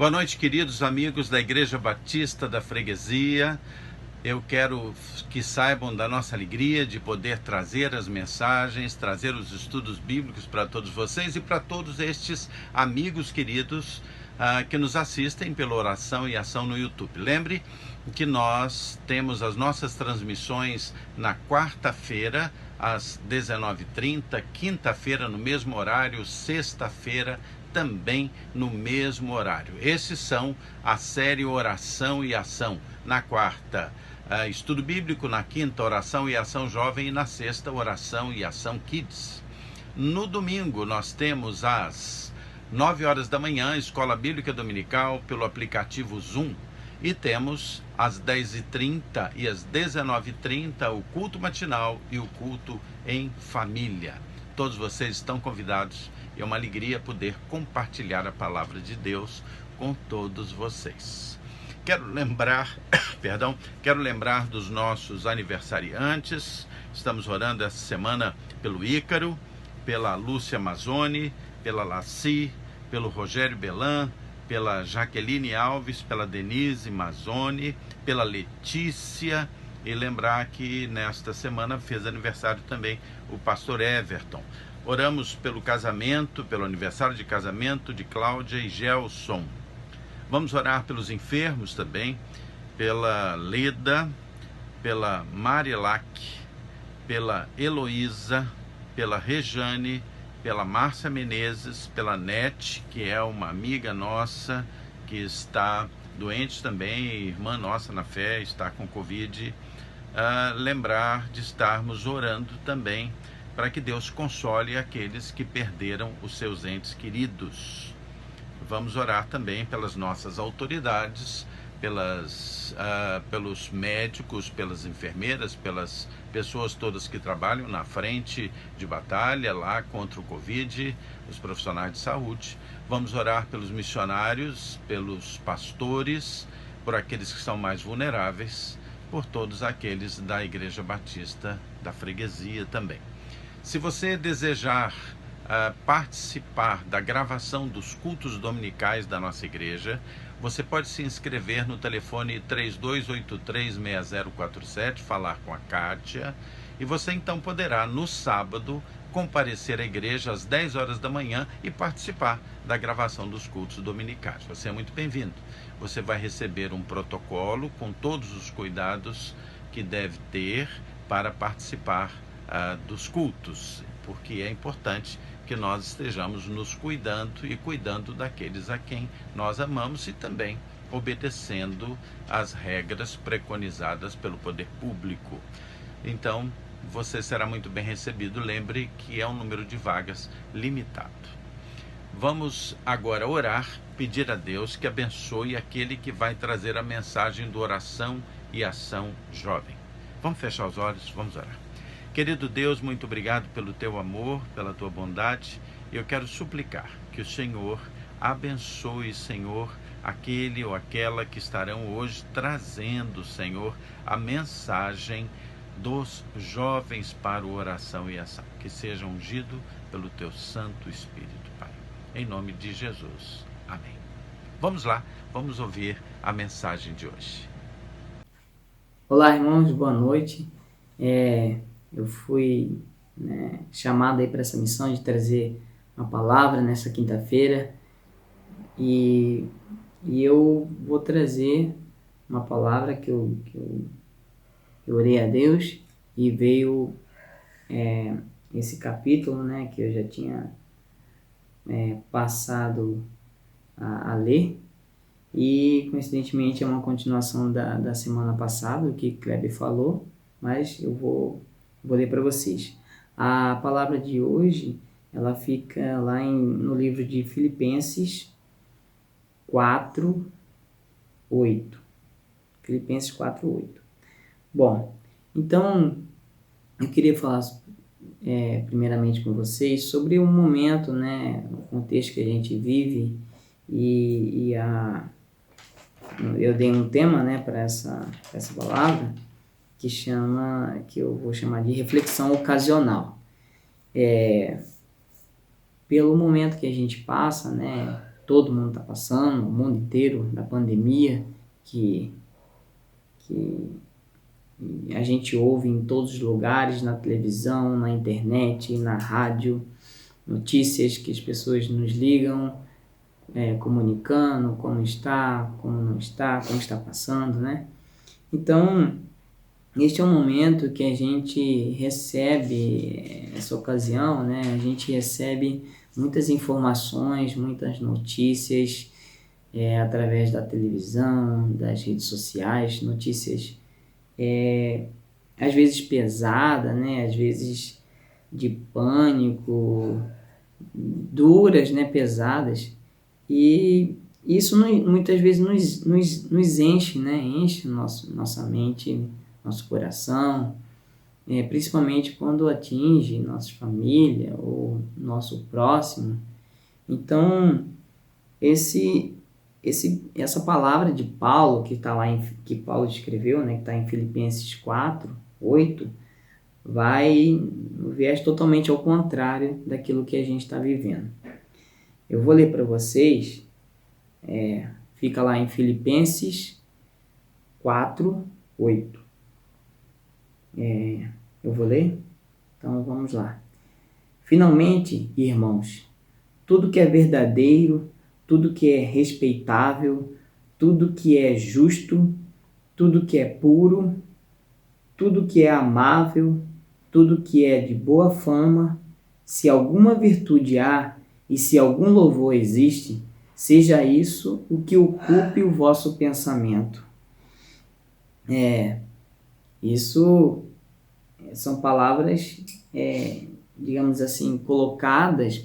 Boa noite, queridos amigos da Igreja Batista da Freguesia. Eu quero que saibam da nossa alegria de poder trazer as mensagens, trazer os estudos bíblicos para todos vocês e para todos estes amigos queridos que nos assistem pela oração e ação no YouTube. Lembre que nós temos as nossas transmissões na quarta-feira, às 19h30, quinta-feira no mesmo horário, sexta-feira também no mesmo horário. Esses são a série Oração e Ação. Na quarta, estudo bíblico, na quinta, oração e ação jovem e na sexta, oração e ação kids. No domingo, nós temos às 9 horas da manhã, Escola Bíblica Dominical pelo aplicativo Zoom. E temos às 10h30 e às 19h30 o culto matinal e o culto em família. Todos vocês estão convidados. É uma alegria poder compartilhar a palavra de Deus com todos vocês. Quero lembrar dos nossos aniversariantes. Estamos orando essa semana pelo Ícaro, pela Lúcia Mazzoni, pela Laci, pelo Rogério Belan, pela Jaqueline Alves, pela Denise Mazzoni, pela Letícia, e lembrar que nesta semana fez aniversário também o pastor Everton. Oramos pelo casamento, pelo aniversário de casamento de Cláudia e Gelson. Vamos orar pelos enfermos também, pela Leda, pela Marilac, pela Heloísa, pela Rejane, pela Márcia Menezes, pela Nete, que é uma amiga nossa que está doente também, irmã nossa na fé, está com Covid. Lembrar de estarmos orando também para que Deus console aqueles que perderam os seus entes queridos. Vamos orar também pelas nossas autoridades, pelos médicos, pelas enfermeiras, pelas pessoas todas que trabalham na frente de batalha lá contra o Covid, os profissionais de saúde. Vamos orar pelos missionários, pelos pastores, por aqueles que são mais vulneráveis, por todos aqueles da Igreja Batista da Freguesia também. Se você desejar participar da gravação dos cultos dominicais da nossa igreja, você pode se inscrever no telefone 3283-6047, falar com a Kátia, e você então poderá, no sábado, comparecer à igreja às 10 horas da manhã e participar da gravação dos cultos dominicais. Você é muito bem-vindo. Você vai receber um protocolo com todos os cuidados que deve ter para participar dos cultos, porque é importante que nós estejamos nos cuidando e cuidando daqueles a quem nós amamos e também obedecendo às regras preconizadas pelo poder público. Então, você será muito bem recebido. Lembre que é um número de vagas limitado. Vamos agora orar, pedir a Deus que abençoe aquele que vai trazer a mensagem do Oração e Ação Jovem. Vamos fechar os olhos, vamos orar. Querido Deus, muito obrigado pelo teu amor, pela tua bondade. Eu quero suplicar que o Senhor abençoe, Senhor, aquele ou aquela que estarão hoje trazendo, Senhor, a mensagem dos jovens para o Oração e Ação. Que seja ungido pelo teu Santo Espírito, Pai. Em nome de Jesus. Amém. Vamos lá, vamos ouvir a mensagem de hoje. Olá, irmãos, boa noite. Eu fui chamado aí para essa missão de trazer uma palavra nessa quinta-feira e eu vou trazer uma palavra que eu orei a Deus e veio esse capítulo, que eu já tinha passado a ler, e coincidentemente é uma continuação da semana passada, o que Kleber falou, mas eu vou ler para vocês. A palavra de hoje, ela fica lá no livro de Filipenses 4:8. Filipenses 4:8. Bom, então eu queria falar primeiramente com vocês sobre o momento, o contexto que a gente vive, eu dei um tema para essa palavra que eu vou chamar de reflexão ocasional. Pelo momento que a gente passa, todo mundo está passando, o mundo inteiro, da pandemia, que a gente ouve em todos os lugares, na televisão, na internet, na rádio, notícias que as pessoas nos ligam, comunicando como está, como não está, como está passando, né? Então, este é um momento que a gente recebe, essa ocasião, né? A gente recebe muitas informações, muitas notícias, através da televisão, das redes sociais, notícias às vezes pesada, né? Às vezes de pânico, duras, né? Pesadas. E isso muitas vezes nos enche, né? Enche nossa mente, nosso coração, principalmente quando atinge nossa família ou nosso próximo. Então, essa palavra de Paulo, que está lá que Paulo escreveu, né, que está em Filipenses 4:8, vai no viés totalmente ao contrário daquilo que a gente está vivendo. Eu vou ler para vocês, fica lá em Filipenses 4:8. Eu vou ler? Então vamos lá. Finalmente, irmãos, tudo que é verdadeiro, tudo que é respeitável, tudo que é justo, tudo que é puro, tudo que é amável, tudo que é de boa fama, se alguma virtude há e se algum louvor existe, seja isso o que ocupe o vosso pensamento. Isso são palavras, digamos assim, colocadas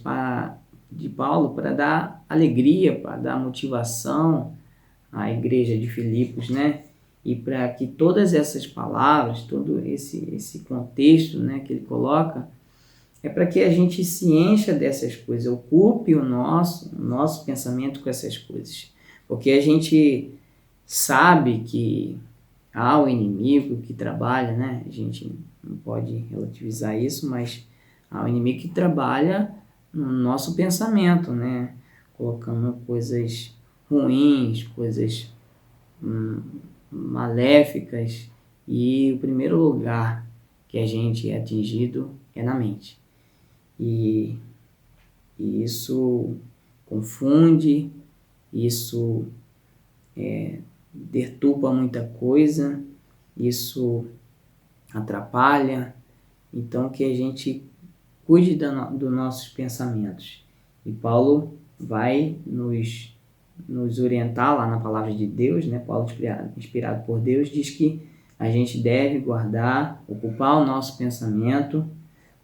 de Paulo para dar alegria, para dar motivação à igreja de Filipos, né? E para que todas essas palavras, todo esse contexto, né, que ele coloca, é para que a gente se encha dessas coisas, ocupe o nosso pensamento com essas coisas. Porque a gente sabe que há o inimigo que trabalha, né? A gente não pode relativizar isso, mas há o inimigo que trabalha no nosso pensamento, né? Colocando coisas ruins, coisas maléficas, e o primeiro lugar que a gente é atingido é na mente. E isso confunde, isso deturpa muita coisa, isso atrapalha. Então que a gente cuide dos nossos pensamentos. E Paulo vai nos orientar lá na palavra de Deus, né? Paulo, inspirado por Deus, diz que a gente deve guardar, ocupar o nosso pensamento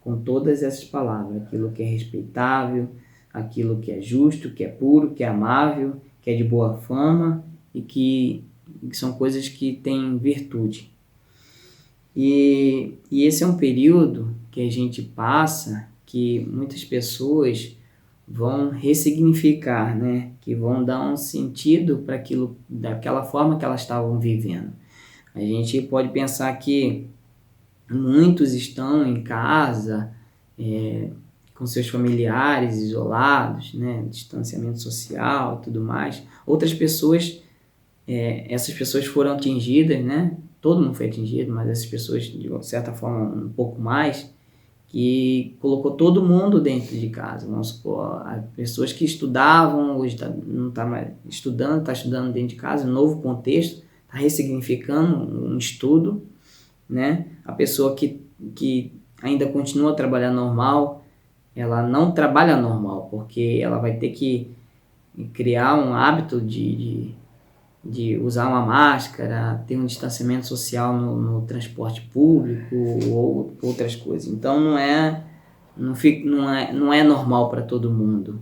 com todas essas palavras, aquilo que é respeitável, aquilo que é justo, que é puro, que é amável, que é de boa fama e que são coisas que têm virtude. E esse é um período que a gente passa que muitas pessoas vão ressignificar, né? Que vão dar um sentido para aquilo, daquela forma que elas estavam vivendo. A gente pode pensar que muitos estão em casa, com seus familiares isolados, né? Distanciamento social e tudo mais. Outras pessoas, essas pessoas foram atingidas, né? Todo mundo foi atingido, mas essas pessoas, de certa forma, um pouco mais, que colocou todo mundo dentro de casa. Vamos supor, pessoas que estudavam, hoje não está mais estudando, está estudando dentro de casa, um novo contexto, está ressignificando um estudo, né? A pessoa que ainda continua a trabalhar normal, ela não trabalha normal, porque ela vai ter que criar um hábito de usar uma máscara, ter um distanciamento social no transporte público ou outras coisas. Então não é normal para todo mundo.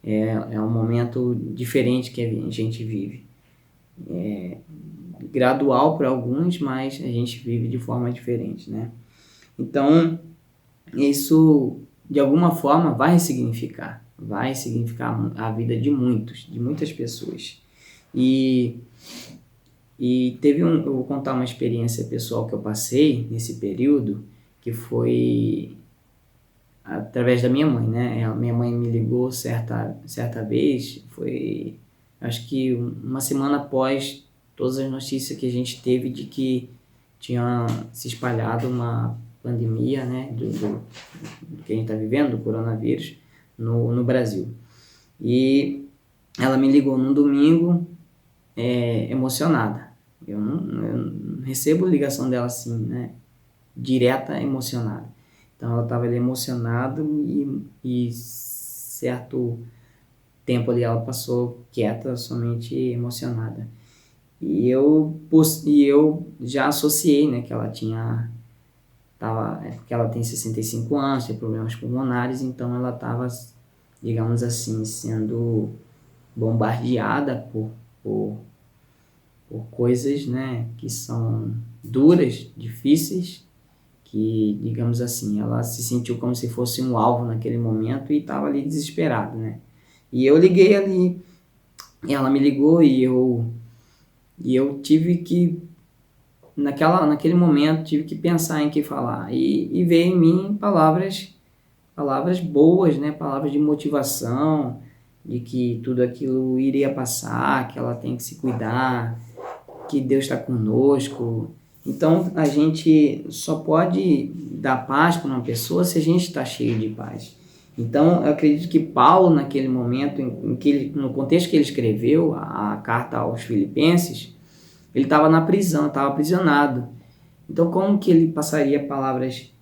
É um momento diferente que a gente vive. Gradual para alguns, mas a gente vive de forma diferente, né? Então isso de alguma forma vai significar a vida de muitas pessoas. E eu vou contar uma experiência pessoal que eu passei nesse período, que foi através da minha mãe, né? Minha mãe me ligou certa vez, foi acho que uma semana após todas as notícias que a gente teve de que tinha se espalhado uma pandemia, né, do que a gente está vivendo, do coronavírus, no Brasil. E ela me ligou num domingo, emocionada. Eu não recebo ligação dela assim, né, direta, emocionada. Então ela estava ali emocionada e certo tempo ali ela passou quieta, somente emocionada. E eu já associei, né, que ela porque ela tem 65 anos, tem problemas pulmonares, então ela estava, digamos assim, sendo bombardeada por coisas, né, que são duras, difíceis, que, digamos assim, ela se sentiu como se fosse um alvo naquele momento e estava ali desesperada, né. E eu liguei ali, ela me ligou e eu tive que, naquele momento, tive que pensar em que falar. E veio em mim palavras boas, né? Palavras de motivação, de que tudo aquilo iria passar, que ela tem que se cuidar, que Deus está conosco. Então, a gente só pode dar paz para uma pessoa se a gente está cheio de paz. Então, eu acredito que Paulo, naquele momento, no contexto que ele escreveu a carta aos Filipenses, ele estava na prisão, estava aprisionado. Então, como que ele passaria palavras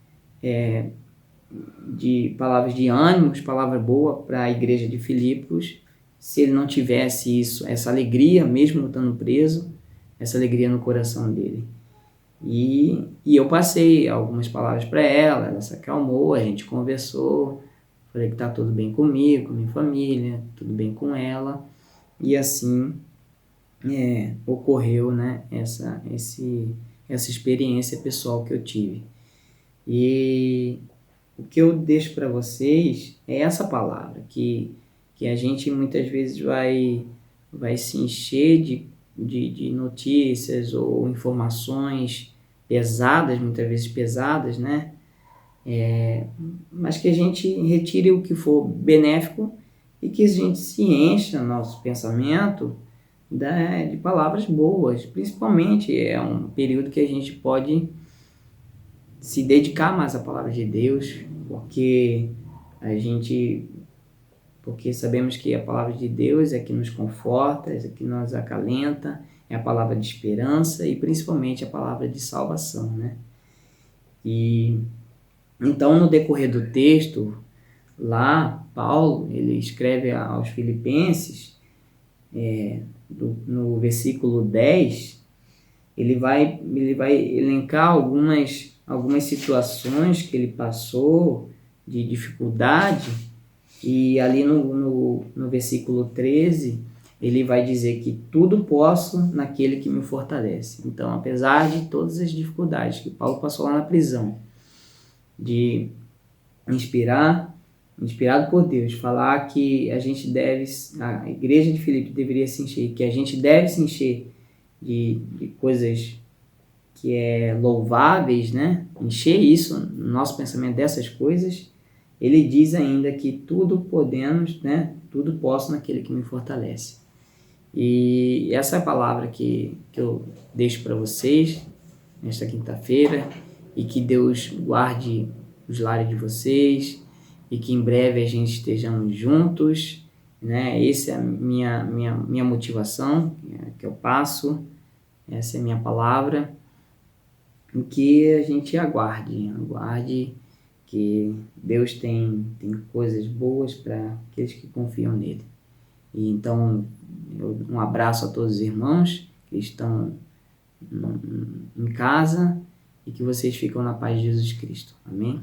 de ânimo, palavras boas para a igreja de Filipos, se ele não tivesse essa alegria, mesmo estando preso, essa alegria no coração dele? E eu passei algumas palavras para ela, ela se acalmou, a gente conversou, falei que está tudo bem comigo, com minha família, tudo bem com ela, e assim ocorreu, né, essa experiência pessoal que eu tive. E o que eu deixo para vocês é essa palavra, que a gente muitas vezes vai se encher de notícias ou informações pesadas, muitas vezes pesadas, né? Mas que a gente retire o que for benéfico e que a gente se encha no nosso pensamento de palavras boas. Principalmente é um período que a gente pode se dedicar mais à palavra de Deus, porque sabemos que a palavra de Deus é que nos conforta, é que nos acalenta, é a palavra de esperança e principalmente a palavra de salvação, né? E então, no decorrer do texto, lá, Paulo, ele escreve aos Filipenses, no versículo 10, ele vai elencar algumas situações que ele passou de dificuldade, e ali no versículo 13, ele vai dizer que tudo posso naquele que me fortalece. Então, apesar de todas as dificuldades que Paulo passou lá na prisão, de inspirado por Deus, falar que a igreja de Filipe deveria se encher, que a gente deve se encher de coisas que louváveis, né? Encher isso, no nosso pensamento dessas coisas. Ele diz ainda que tudo podemos, né? Tudo posso naquele que me fortalece. E essa é a palavra que eu deixo para vocês nesta quinta-feira, e que Deus guarde os lares de vocês, e que em breve a gente estejamos juntos, né? Essa é a minha motivação, que eu passo, essa é a minha palavra, e que a gente aguarde que Deus tem coisas boas para aqueles que confiam nele. E então, um abraço a todos os irmãos que estão em casa, e que vocês ficam na paz de Jesus Cristo. Amém?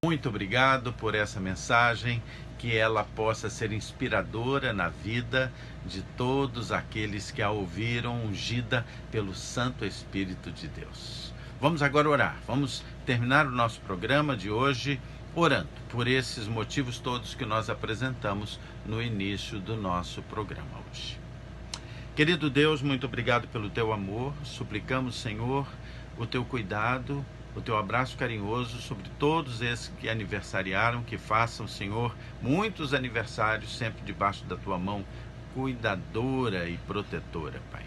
Muito obrigado por essa mensagem, que ela possa ser inspiradora na vida de todos aqueles que a ouviram, ungida pelo Santo Espírito de Deus. Vamos agora orar. Vamos terminar o nosso programa de hoje orando por esses motivos todos que nós apresentamos no início do nosso programa hoje. Querido Deus, muito obrigado pelo teu amor. Suplicamos, Senhor, o teu cuidado o teu abraço carinhoso sobre todos esses que aniversariaram, que façam, Senhor, muitos aniversários sempre debaixo da tua mão cuidadora e protetora, Pai.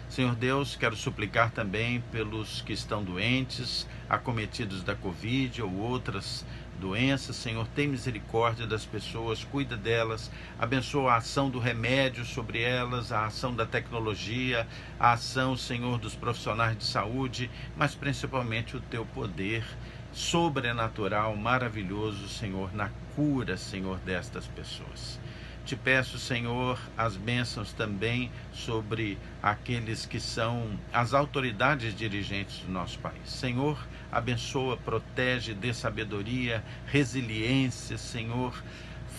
Senhor Deus, quero suplicar também pelos que estão doentes, acometidos da Covid ou outras doenças. Senhor, tem misericórdia das pessoas, cuida delas, abençoa a ação do remédio sobre elas, a ação da tecnologia, a ação, Senhor, dos profissionais de saúde, mas principalmente o teu poder sobrenatural, maravilhoso, Senhor, na cura, Senhor, destas pessoas. Te peço, Senhor, as bênçãos também sobre aqueles que são as autoridades dirigentes do nosso país. Senhor, abençoa, protege, dê sabedoria, resiliência, Senhor,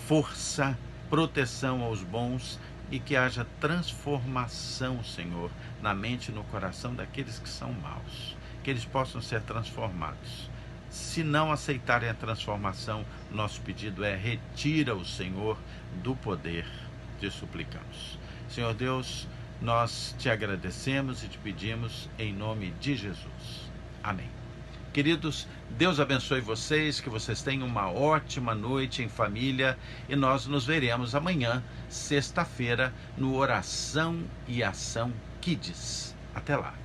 força, proteção aos bons e que haja transformação, Senhor, na mente e no coração daqueles que são maus, que eles possam ser transformados. Se não aceitarem a transformação, nosso pedido é: retira o Senhor do poder, te suplicamos. Senhor Deus, nós te agradecemos e te pedimos em nome de Jesus. Amém. Queridos, Deus abençoe vocês, que vocês tenham uma ótima noite em família e nós nos veremos amanhã, sexta-feira, no Oração e Ação Kids. Até lá.